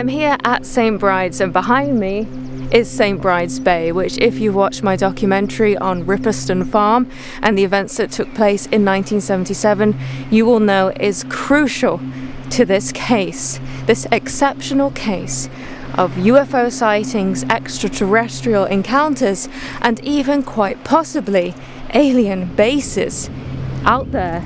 I'm here at St. Bride's, and behind me is St. Bride's Bay, which, if you watched my documentary on Ripperston Farm and the events that took place in 1977, you will know is crucial to this case, this exceptional case of UFO sightings, extraterrestrial encounters, and even quite possibly alien bases out there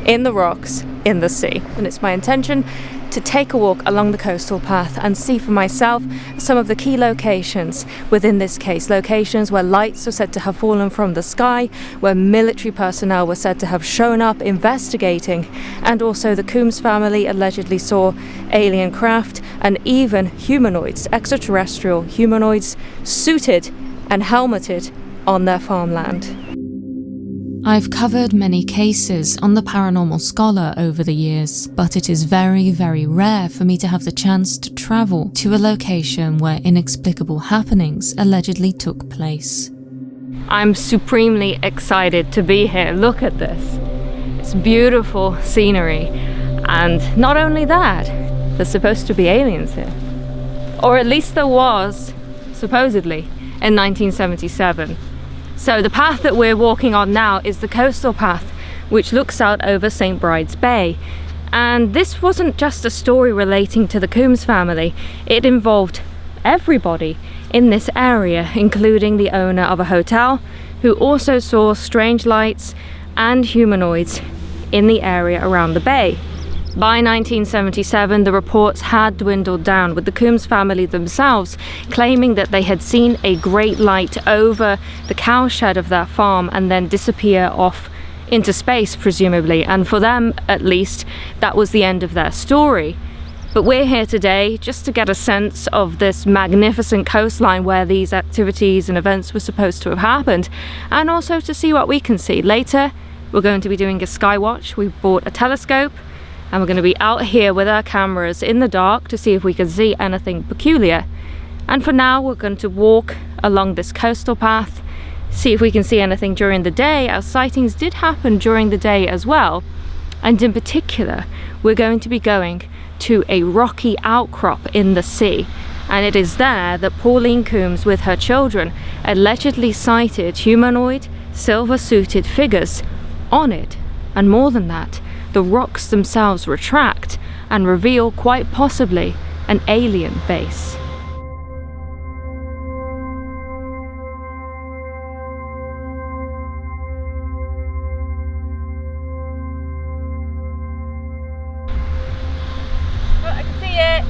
in the rocks, in the sea. And it's my intention to take a walk along the coastal path and see for myself some of the key locations within this case. Locations where lights are said to have fallen from the sky, where military personnel were said to have shown up investigating, and also the Coombs family allegedly saw alien craft and even humanoids, extraterrestrial humanoids, suited and helmeted on their farmland. I've covered many cases on the Paranormal Scholar over the years, but it is very, very rare for me to have the chance to travel to a location where inexplicable happenings allegedly took place. I'm supremely excited to be here. Look at this. It's beautiful scenery. And not only that, there's supposed to be aliens here. Or at least there was, supposedly, in 1977. So the path that we're walking on now is the coastal path, which looks out over St. Bride's Bay. And this wasn't just a story relating to the Coombs family. It involved everybody in this area, including the owner of a hotel, who also saw strange lights and humanoids in the area around the bay. By 1977, the reports had dwindled down, with the Coombs family themselves claiming that they had seen a great light over the cowshed of their farm and then disappear off into space, presumably. And for them, at least, that was the end of their story. But we're here today just to get a sense of this magnificent coastline where these activities and events were supposed to have happened, and also to see what we can see. Later, we're going to be doing a Skywatch. We bought a telescope, and we're going to be out here with our cameras in the dark to see if we can see anything peculiar. And for now, we're going to walk along this coastal path, see if we can see anything during the day. Our sightings did happen during the day as well. And in particular, we're going to be going to a rocky outcrop in the sea. And it is there that Pauline Coombs, with her children, allegedly sighted humanoid, silver-suited figures on it. And more than that, the rocks themselves retract and reveal quite possibly an alien base. Oh, I can see it!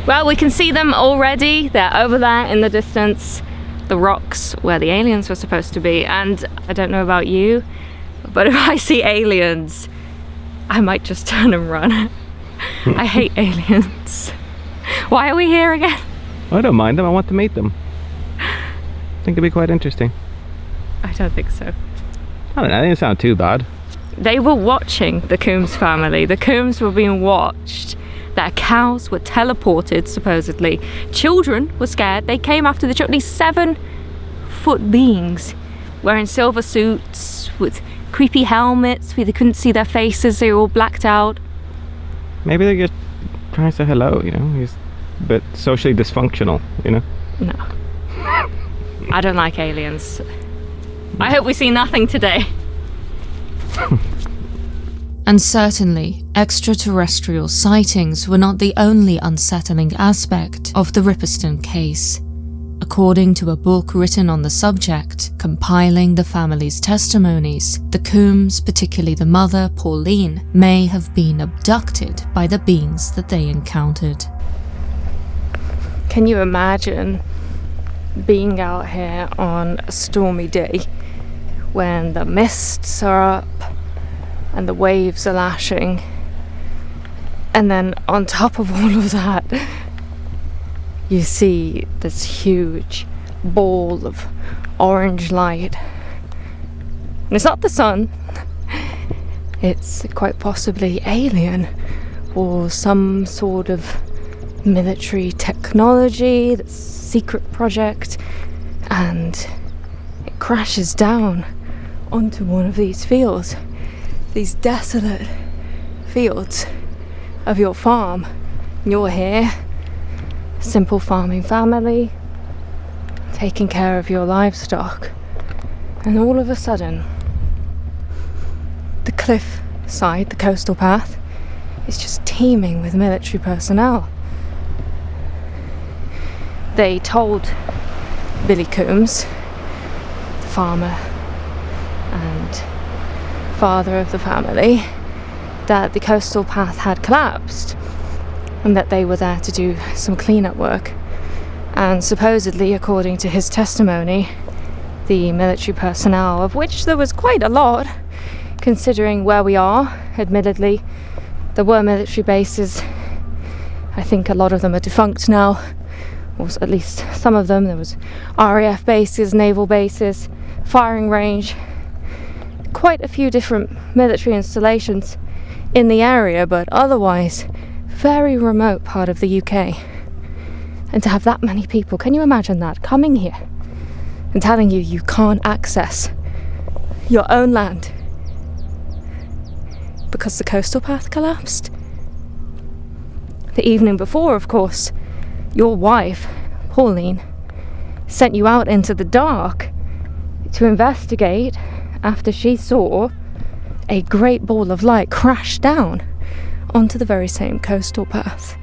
Well, we can see them already. They're over there in the distance. The rocks where the aliens were supposed to be. And I don't know about you, but if I see aliens, I might just turn and run. I hate aliens. Why are we here again? I don't mind them, I want to meet them. I think it'd be quite interesting. I don't think so. I don't know, they didn't sound too bad. They were watching the Coombs family. The Coombs were being watched. Their cows were teleported, supposedly. Children were scared. They came after the children. These 7-foot beings wearing silver suits with creepy helmets where they couldn't see their faces. They were all blacked out. Maybe they're just trying to say hello, you know? He's a bit socially dysfunctional, you know? No. I don't like aliens. I hope we see nothing today. And certainly, extraterrestrial sightings were not the only unsettling aspect of the Ripperston case. According to a book written on the subject, compiling the family's testimonies, the Coombs, particularly the mother, Pauline, may have been abducted by the beings that they encountered. Can you imagine being out here on a stormy day when the mists are up and the waves are lashing, and then on top of all of that, you see this huge ball of orange light. And it's not the sun, it's quite possibly alien or some sort of military technology, that's secret project, and it crashes down onto one of these fields. These desolate fields of your farm. You're here, simple farming family, taking care of your livestock, and all of a sudden, the cliff side, the coastal path, is just teeming with military personnel. They told Billy Coombs, the farmer and father of the family, that the coastal path had collapsed and that they were there to do some cleanup work. And supposedly, according to his testimony, the military personnel, of which there was quite a lot, considering where we are, admittedly, there were military bases. I think a lot of them are defunct now, or at least some of them. There was RAF bases, naval bases, firing range, quite a few different military installations in the area, but otherwise very remote part of the UK. And to have that many people, can you imagine that, coming here and telling you you can't access your own land because the coastal path collapsed? The evening before, of course, your wife, Pauline, sent you out into the dark to investigate after she saw a great ball of light crash down onto the very same coastal path.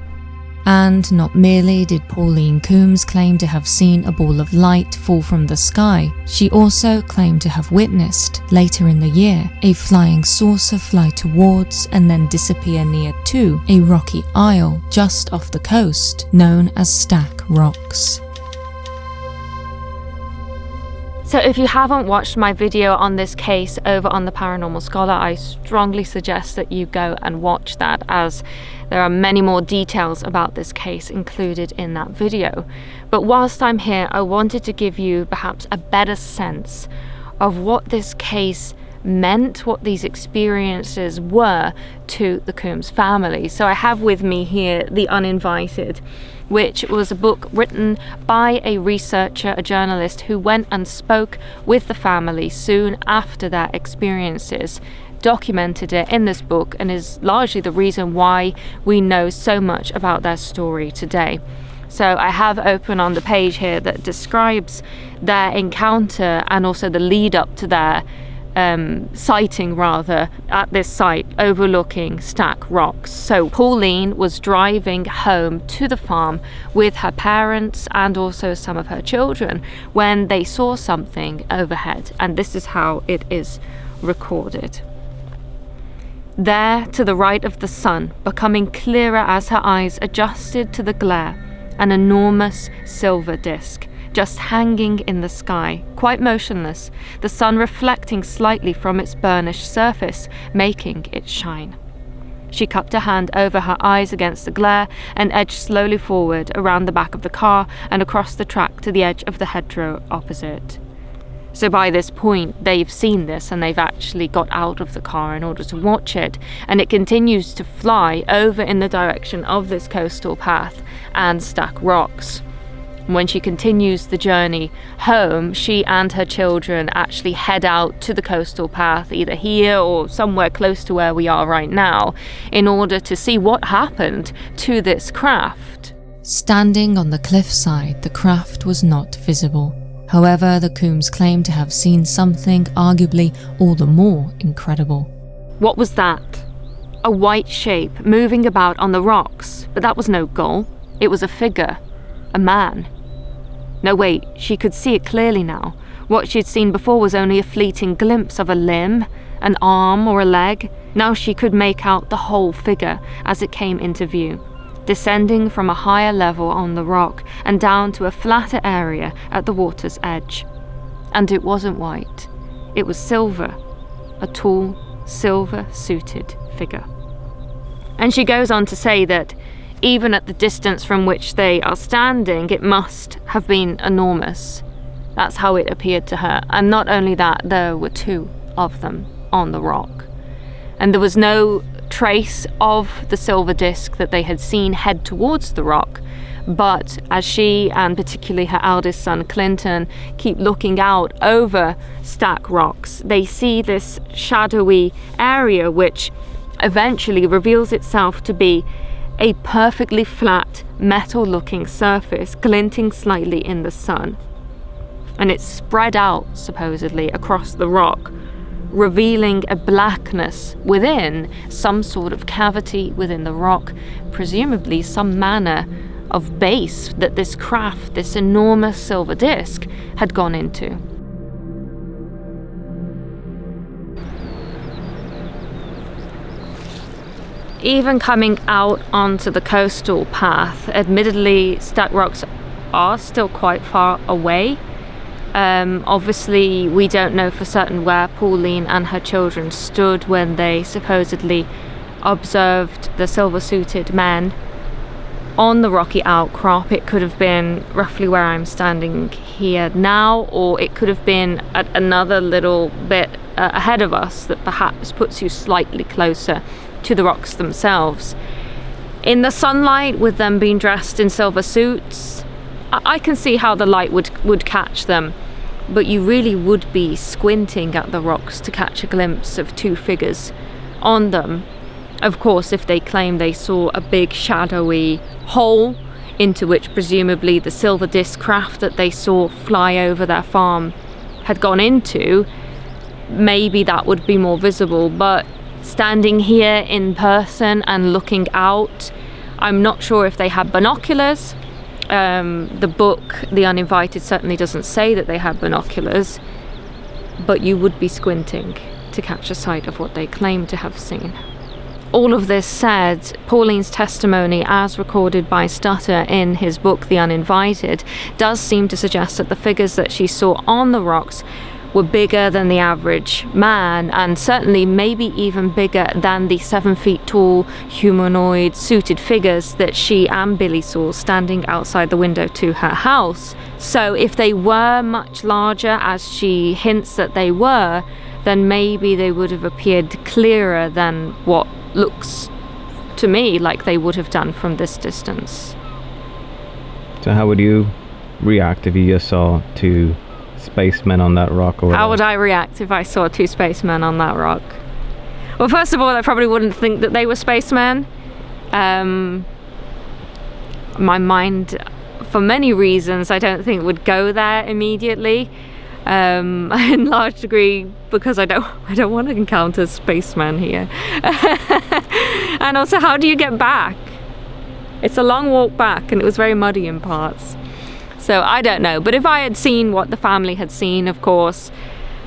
And not merely did Pauline Coombs claim to have seen a ball of light fall from the sky, she also claimed to have witnessed, later in the year, a flying saucer fly towards and then disappear near to a rocky isle just off the coast known as Stack Rocks. So if you haven't watched my video on this case over on the Paranormal Scholar, I strongly suggest that you go and watch that, as there are many more details about this case included in that video. But whilst I'm here, I wanted to give you perhaps a better sense of what this case meant, what these experiences were to the Coombs family. So I have with me here The Uninvited, which was a book written by a researcher, a journalist, who went and spoke with the family soon after their experiences, documented it in this book, and is largely the reason why we know so much about their story today. So I have open on the page here that describes their encounter and also the lead up to their sighting rather at this site overlooking Stack Rocks. So Pauline was driving home to the farm with her parents and also some of her children when they saw something overhead, and this is how it is recorded. There, to the right of the sun, becoming clearer as her eyes adjusted to the glare, an enormous silver disc just hanging in the sky, quite motionless, the sun reflecting slightly from its burnished surface, making it shine. She cupped her hand over her eyes against the glare and edged slowly forward around the back of the car and across the track to the edge of the hedgerow opposite. So by this point, they've seen this and they've actually got out of the car in order to watch it, and it continues to fly over in the direction of this coastal path and Stack Rocks. When she continues the journey home, she and her children actually head out to the coastal path, either here or somewhere close to where we are right now, in order to see what happened to this craft. Standing on the cliffside, the craft was not visible. However, the Coombs claimed to have seen something arguably all the more incredible. What was that? A white shape moving about on the rocks, but that was no gull. It was a figure. A man. No, wait, she could see it clearly now. What she'd seen before was only a fleeting glimpse of a limb, an arm or a leg. Now she could make out the whole figure as it came into view, descending from a higher level on the rock and down to a flatter area at the water's edge. And it wasn't white. It was silver, a tall, silver-suited figure. And she goes on to say that even at the distance from which they are standing, it must have been enormous. That's how it appeared to her. And not only that, there were two of them on the rock. And there was no trace of the silver disc that they had seen head towards the rock. But as she, and particularly her eldest son Clinton, keep looking out over Stack Rocks, they see this shadowy area which eventually reveals itself to be a perfectly flat, metal-looking surface glinting slightly in the sun. And it's spread out, supposedly, across the rock, revealing a blackness within some sort of cavity within the rock, presumably some manner of base that this craft, this enormous silver disc, had gone into. Even coming out onto the coastal path, admittedly, Stack Rocks are still quite far away. Obviously, we don't know for certain where Pauline and her children stood when they supposedly observed the silver-suited men on the rocky outcrop. It could have been roughly where I'm standing here now, or it could have been at another little bit ahead of us that perhaps puts you slightly closer to the rocks themselves. In the sunlight, with them being dressed in silver suits, I can see how the light would catch them, but you really would be squinting at the rocks to catch a glimpse of two figures on them. Of course, if they claim they saw a big shadowy hole into which presumably the silver disc craft that they saw fly over their farm had gone into, maybe that would be more visible. But standing here in person and looking out, I'm not sure if they had binoculars. The book, The Uninvited, certainly doesn't say that they had binoculars, but you would be squinting to catch a sight of what they claim to have seen. All of this said, Pauline's testimony, as recorded by Stutter in his book The Uninvited, does seem to suggest that the figures that she saw on the rocks were bigger than the average man, and certainly maybe even bigger than the 7 feet tall humanoid suited figures that she and Billy saw standing outside the window to her house. So if they were much larger, as she hints that they were, then maybe they would have appeared clearer than what looks to me like they would have done from this distance. So how would you react if you just saw two spacemen on that rock? Or how would I react if I saw two spacemen on that rock? Well, first of all, I probably wouldn't think that they were spacemen. My mind, for many reasons, I don't think would go there immediately. In large degree because I don't want to encounter spacemen here. And also, how do you get back? It's a long walk back, and it was very muddy in parts. So I don't know. But if I had seen what the family had seen, of course,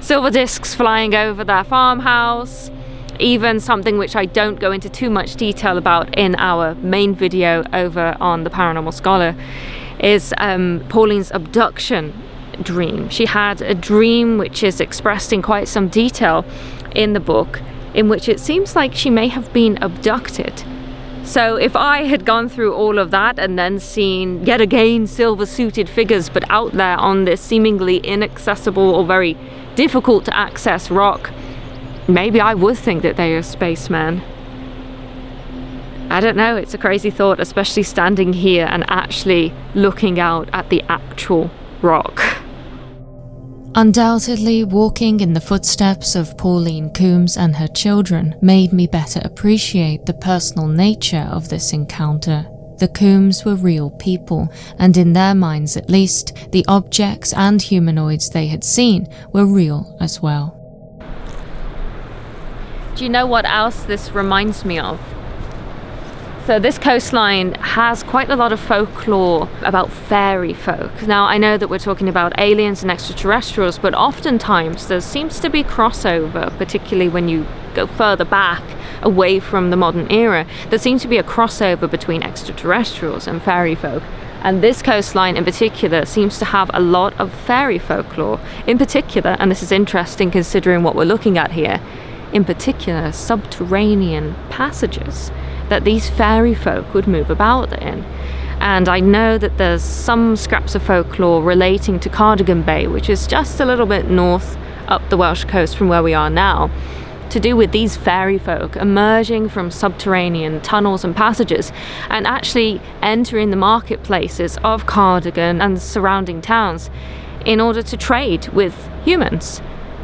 silver discs flying over their farmhouse, even something which I don't go into too much detail about in our main video over on the Paranormal Scholar, is Pauline's abduction dream. She had a dream which is expressed in quite some detail in the book, in which it seems like she may have been abducted. So if I had gone through all of that and then seen yet again silver-suited figures but out there on this seemingly inaccessible or very difficult to access rock, maybe I would think that they are spacemen. I don't know, it's a crazy thought, especially standing here and actually looking out at the actual rock. Undoubtedly, walking in the footsteps of Pauline Coombs and her children made me better appreciate the personal nature of this encounter. The Coombs were real people, and in their minds at least, the objects and humanoids they had seen were real as well. Do you know what else this reminds me of? So this coastline has quite a lot of folklore about fairy folk. Now, I know that we're talking about aliens and extraterrestrials, but oftentimes there seems to be crossover, particularly when you go further back away from the modern era. There seems to be a crossover between extraterrestrials and fairy folk. And this coastline in particular seems to have a lot of fairy folklore. In particular, and this is interesting considering what we're looking at here, in particular subterranean passages that these fairy folk would move about in. And I know that there's some scraps of folklore relating to Cardigan Bay, which is just a little bit north up the Welsh coast from where we are now, to do with these fairy folk emerging from subterranean tunnels and passages and actually entering the marketplaces of Cardigan and the surrounding towns in order to trade with humans.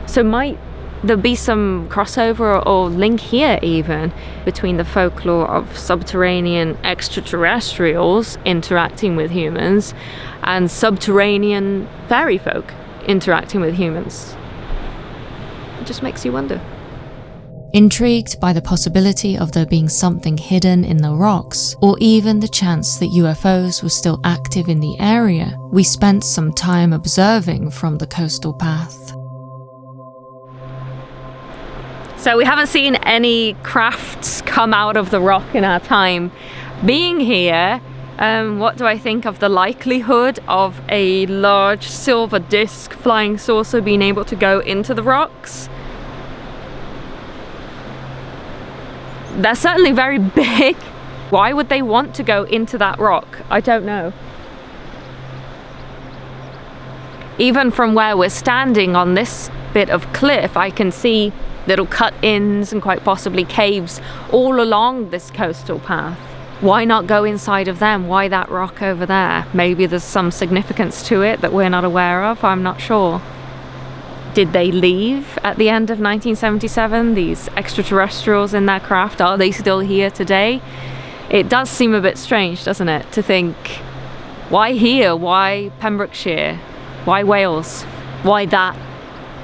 So might there'll be some crossover or link here even between the folklore of subterranean extraterrestrials interacting with humans and subterranean fairy folk interacting with humans. It just makes you wonder. Intrigued by the possibility of there being something hidden in the rocks, or even the chance that UFOs were still active in the area, we spent some time observing from the coastal path. So we haven't seen any crafts come out of the rock in our time being here. What do I think of the likelihood of a large silver disc flying saucer being able to go into the rocks? They're certainly very big. Why would they want to go into that rock? I don't know. Even from where we're standing on this bit of cliff, I can see little cut-ins and quite possibly caves all along this coastal path. Why not go inside of them? Why that rock over there? Maybe there's some significance to it that we're not aware of. I'm not sure. Did they leave at the end of 1977, these extraterrestrials in their craft? Are they still here today? It does seem a bit strange, doesn't it, to think, why here? Why Pembrokeshire? Why Wales? Why that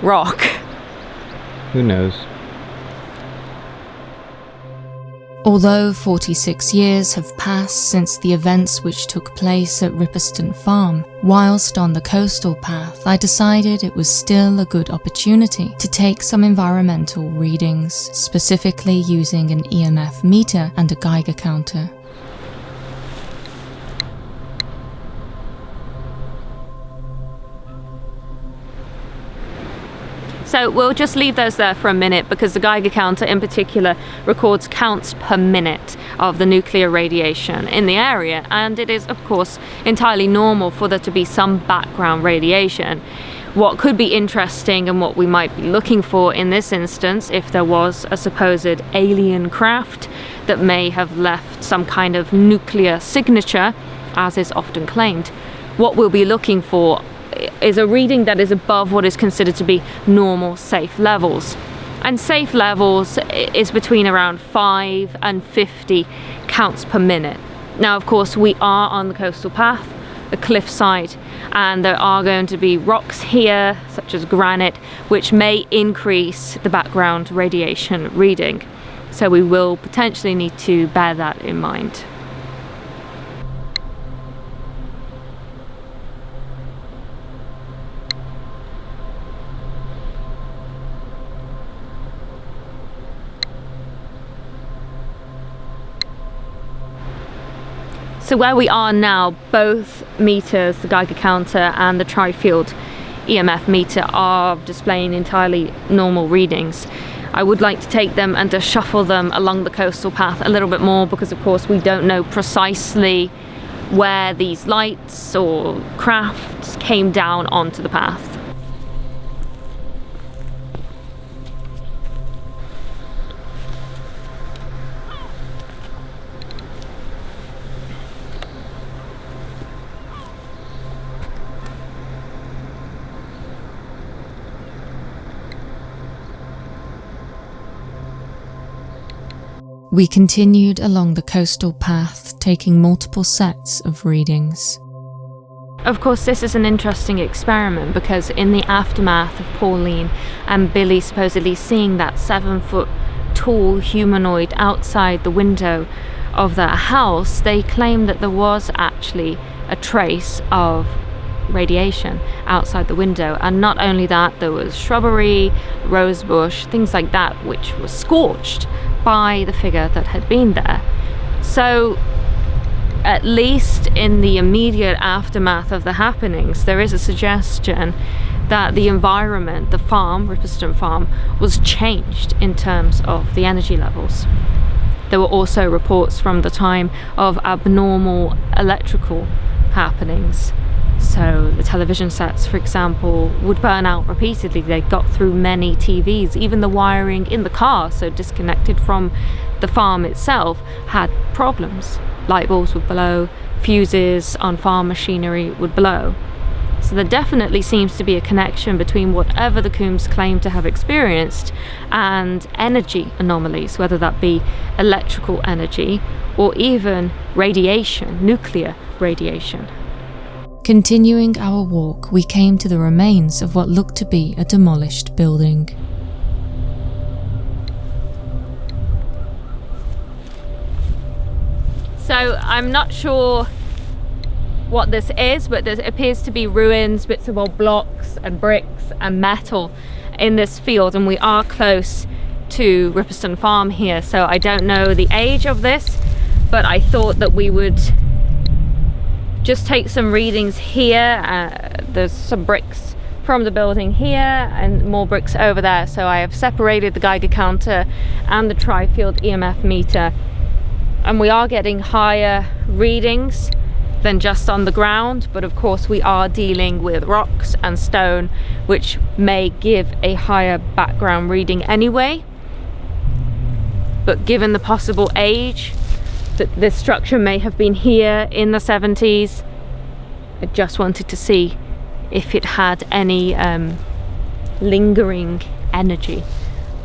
rock? Who knows? Although 46 years have passed since the events which took place at Ripperston Farm, whilst on the coastal path, I decided it was still a good opportunity to take some environmental readings, specifically using an EMF meter and a Geiger counter. So we'll just leave those there for a minute because the Geiger counter in particular records counts per minute of the nuclear radiation in the area, and it is of course entirely normal for there to be some background radiation. What could be interesting and what we might be looking for in this instance, if there was a supposed alien craft that may have left some kind of nuclear signature, as is often claimed, what we'll be looking for is a reading that is above what is considered to be normal safe levels. And safe levels is between around 5 and 50 counts per minute. Now, of course, we are on the coastal path, the cliffside, and there are going to be rocks here, such as granite, which may increase the background radiation reading. So we will potentially need to bear that in mind. So where we are now, both meters, the Geiger counter and the tri-field EMF meter, are displaying entirely normal readings. I would like to take them and to shuffle them along the coastal path a little bit more because of course we don't know precisely where these lights or crafts came down onto the path. We continued along the coastal path, taking multiple sets of readings. Of course, this is an interesting experiment because in the aftermath of Pauline and Billy supposedly seeing that 7-foot tall humanoid outside the window of their house, they claimed that there was actually a trace of radiation outside the window. And not only that, there was shrubbery, rosebush, things like that, which was scorched by the figure that had been there. So at least in the immediate aftermath of the happenings, there is a suggestion that the environment, the farm, Ripperston Farm, was changed in terms of the energy levels. There were also reports from the time of abnormal electrical happenings. So the television sets, for example, would burn out repeatedly. They got through many TVs. Even the wiring in the car, so disconnected from the farm itself, had problems. Light bulbs would blow, fuses on farm machinery would blow. So there definitely seems to be a connection between whatever the Coombs claim to have experienced and energy anomalies, whether that be electrical energy or even radiation, nuclear radiation. Continuing our walk, we came to the remains of what looked to be a demolished building. So I'm not sure what this is, but there appears to be ruins, bits of old blocks and bricks and metal in this field, and we are close to Ripperston Farm here, so I don't know the age of this, but I thought that we would just take some readings here. There's some bricks from the building here and more bricks over there, so I have separated the Geiger counter and the tri-field EMF meter, and we are getting higher readings than just on the ground, but of course we are dealing with rocks and stone, which may give a higher background reading anyway. But given the possible age that this structure may have been here in the 70s, I just wanted to see if it had any lingering energy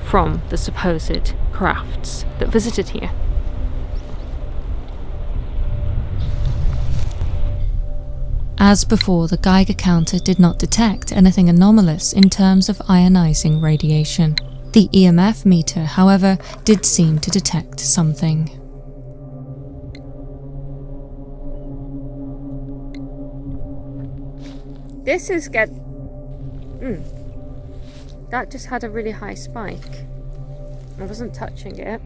from the supposed crafts that visited here. As before, the Geiger counter did not detect anything anomalous in terms of ionizing radiation. The EMF meter, however, did seem to detect something. This is that just had a really high spike. I wasn't touching it.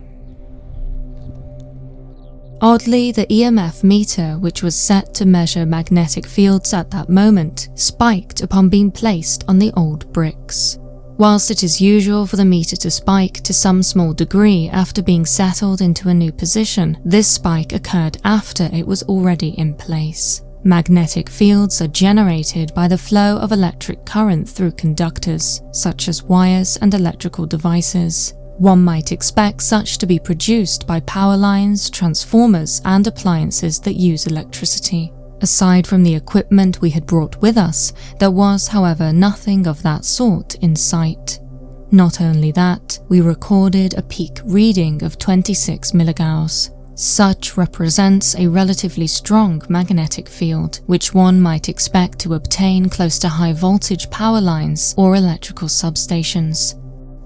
Oddly, the EMF meter, which was set to measure magnetic fields at that moment, spiked upon being placed on the old bricks. Whilst it is usual for the meter to spike to some small degree after being settled into a new position, this spike occurred after it was already in place. Magnetic fields are generated by the flow of electric current through conductors, such as wires and electrical devices. One might expect such to be produced by power lines, transformers, and appliances that use electricity. Aside from the equipment we had brought with us, there was, however, nothing of that sort in sight. Not only that, we recorded a peak reading of 26 milligauss. Such represents a relatively strong magnetic field, which one might expect to obtain close to high voltage power lines or electrical substations.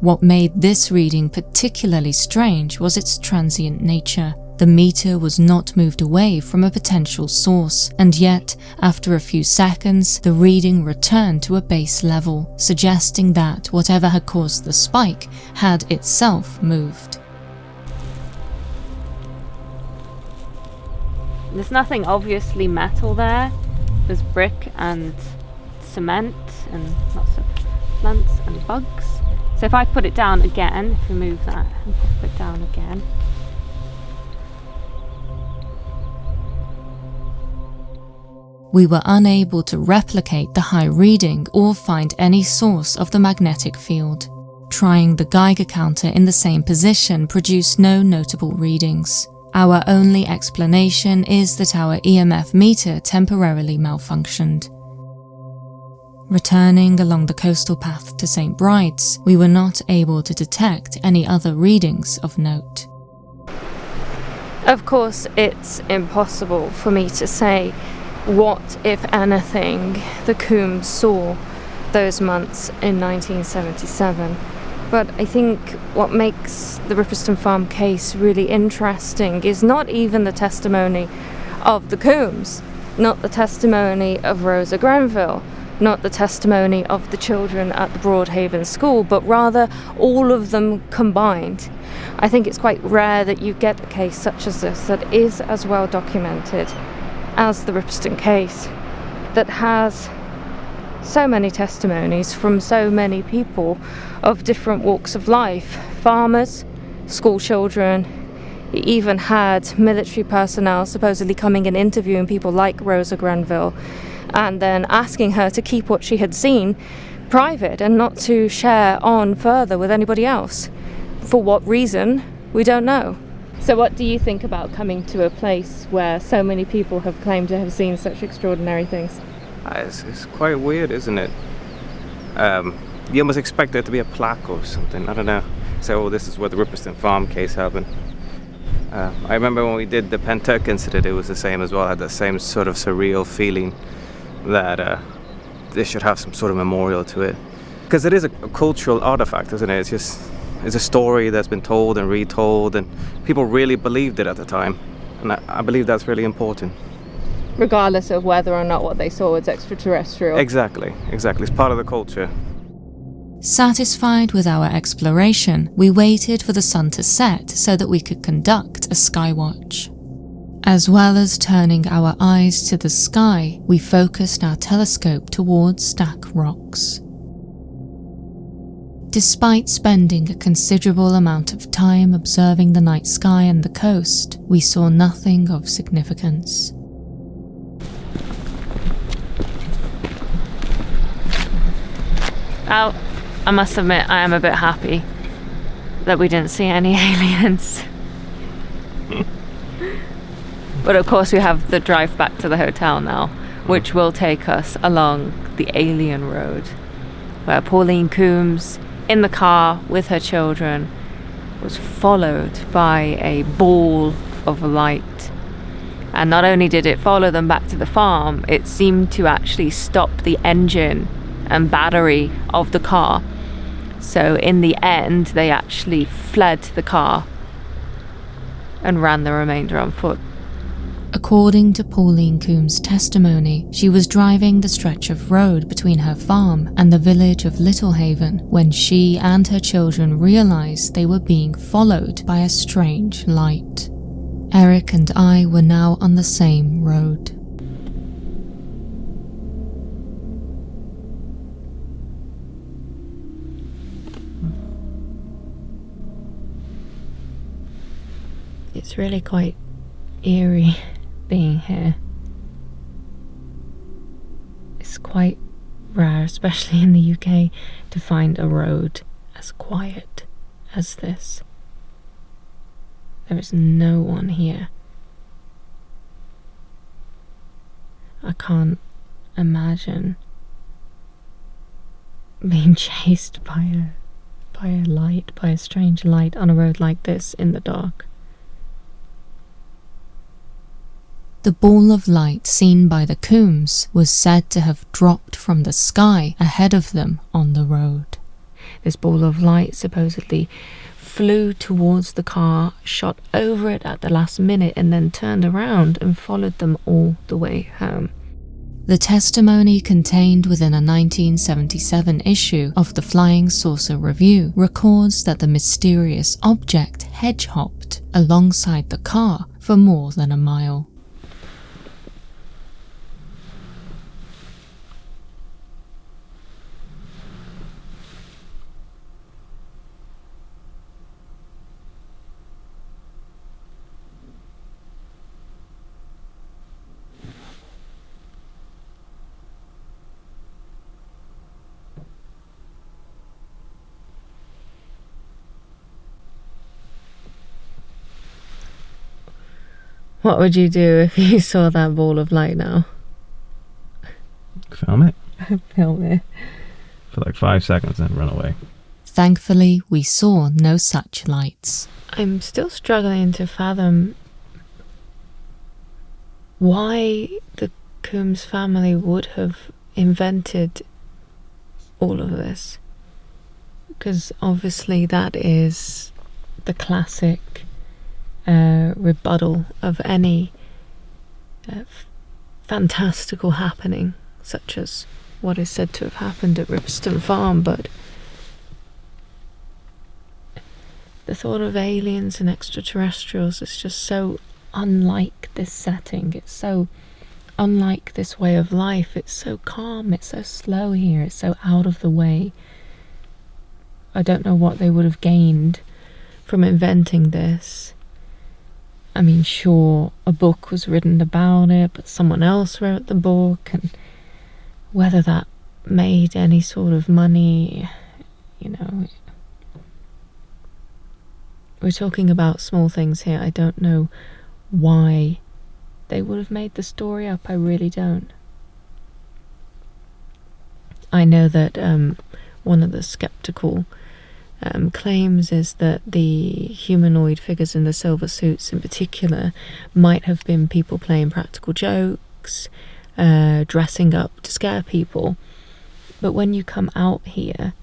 What made this reading particularly strange was its transient nature. The meter was not moved away from a potential source, and yet, after a few seconds, the reading returned to a base level, suggesting that whatever had caused the spike had itself moved. There's nothing obviously metal there. There's brick and cement and lots of plants and bugs. So if I put it down again, if we move that and pop it down again. We were unable to replicate the high reading or find any source of the magnetic field. Trying the Geiger counter in the same position produced no notable readings. Our only explanation is that our EMF meter temporarily malfunctioned. Returning along the coastal path to St. Bride's, we were not able to detect any other readings of note. Of course, it's impossible for me to say what, if anything, the Coombs saw those months in 1977. But I think what makes the Ripperston Farm case really interesting is not even the testimony of the Coombs, not the testimony of Rosa Grenville, not the testimony of the children at the Broadhaven school, but rather all of them combined. I think it's quite rare that you get a case such as this that is as well documented as the Ripperston case, that has so many testimonies from so many people of different walks of life. Farmers, school children, you even had military personnel supposedly coming and interviewing people like Rosa Grenville and then asking her to keep what she had seen private and not to share on further with anybody else. For what reason, we don't know. So what do you think about coming to a place where so many people have claimed to have seen such extraordinary things? It's quite weird, isn't it? You almost expect there to be a plaque or something. I don't know. So, this is where the Ripperston Farm case happened. I remember when we did the Pentuck incident, it was the same as well. I had that same sort of surreal feeling that they should have some sort of memorial to it. Because it is a cultural artifact, isn't it? It's a story that's been told and retold, and people really believed it at the time. And I believe that's really important. Regardless of whether or not what they saw was extraterrestrial. Exactly. It's part of the culture. Satisfied with our exploration, we waited for the sun to set so that we could conduct a skywatch. As well as turning our eyes to the sky, we focused our telescope towards Stack Rocks. Despite spending a considerable amount of time observing the night sky and the coast, we saw nothing of significance. Well, I must admit, I am a bit happy that we didn't see any aliens. But of course we have the drive back to the hotel now, which will take us along the alien road, where Pauline Coombs, in the car with her children, was followed by a ball of light. And not only did it follow them back to the farm, it seemed to actually stop the engine and battery of the car. So in the end, they actually fled the car and ran the remainder on foot. According to Pauline Coombs' testimony, she was driving the stretch of road between her farm and the village of Littlehaven when she and her children realised they were being followed by a strange light. Eric and I were now on the same road. It's really quite eerie being here. It's quite rare, especially in the UK, to find a road as quiet as this. There is no one here. I can't imagine being chased by a strange light on a road like this in the dark. The ball of light seen by the Coombs was said to have dropped from the sky ahead of them on the road. This ball of light supposedly flew towards the car, shot over it at the last minute, and then turned around and followed them all the way home. The testimony contained within a 1977 issue of the Flying Saucer Review records that the mysterious object hedge-hopped alongside the car for more than a mile. What would you do if you saw that ball of light now? Film it. Film it. For like 5 seconds and run away. Thankfully, we saw no such lights. I'm still struggling to fathom why the Coombs family would have invented all of this. Because obviously that is the classic rebuttal of any fantastical happening, such as what is said to have happened at Ripperston Farm. But the thought of aliens and extraterrestrials is just so unlike this setting. It's so unlike this way of life. It's so calm, it's so slow here, it's so out of the way. I don't know what they would have gained from inventing this. I mean, sure, a book was written about it, but someone else wrote the book, and whether that made any sort of money, you know. We're talking about small things here. I don't know why they would have made the story up. I really don't. I know that one of the skeptical claims is that the humanoid figures in the silver suits in particular might have been people playing practical jokes, dressing up to scare people. But when you come out here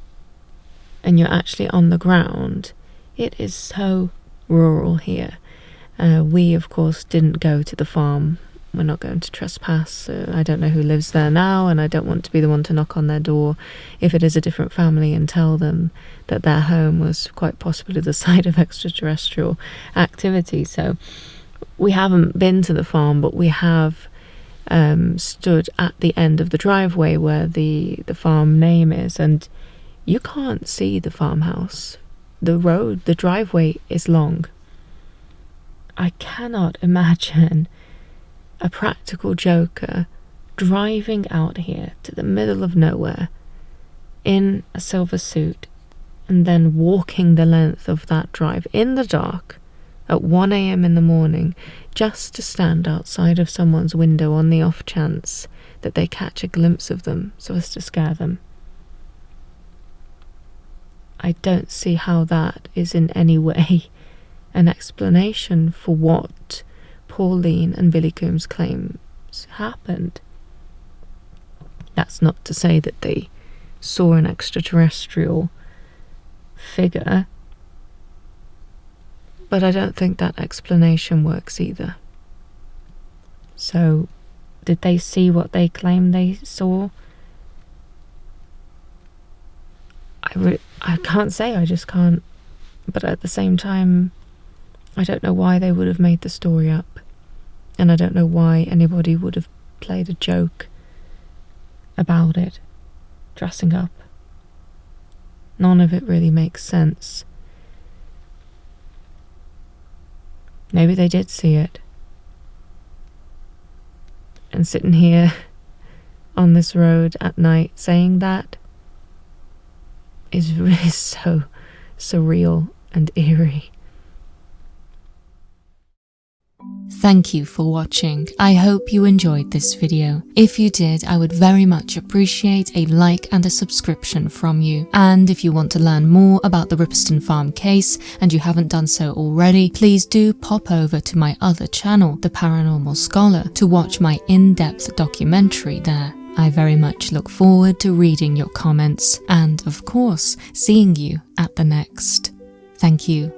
and you're actually on the ground, it is so rural here. We, of course, didn't go to the farm. We're not going to trespass. I don't know who lives there now, and I don't want to be the one to knock on their door if it is a different family and tell them that their home was quite possibly the site of extraterrestrial activity. So we haven't been to the farm, but we have stood at the end of the driveway where the farm name is, and you can't see the farmhouse. The driveway is long. I cannot imagine a practical joker driving out here to the middle of nowhere in a silver suit and then walking the length of that drive in the dark at 1 a.m. in the morning just to stand outside of someone's window on the off chance that they catch a glimpse of them so as to scare them. I don't see how that is in any way an explanation for what Pauline and Billy Coombs' claims happened. That's not to say that they saw an extraterrestrial figure, but I don't think that explanation works either. So, did they see what they claimed they saw? I can't say, I just can't. But at the same time, I don't know why they would have made the story up. And I don't know why anybody would have played a joke about it, dressing up. None of it really makes sense. Maybe they did see it. And sitting here on this road at night saying that is really so surreal and eerie. Thank you for watching. I hope you enjoyed this video. If you did, I would very much appreciate a like and a subscription from you. And if you want to learn more about the Ripperston Farm case and you haven't done so already, please do pop over to my other channel, The Paranormal Scholar, to watch my in-depth documentary there. I very much look forward to reading your comments and, of course, seeing you at the next. Thank you.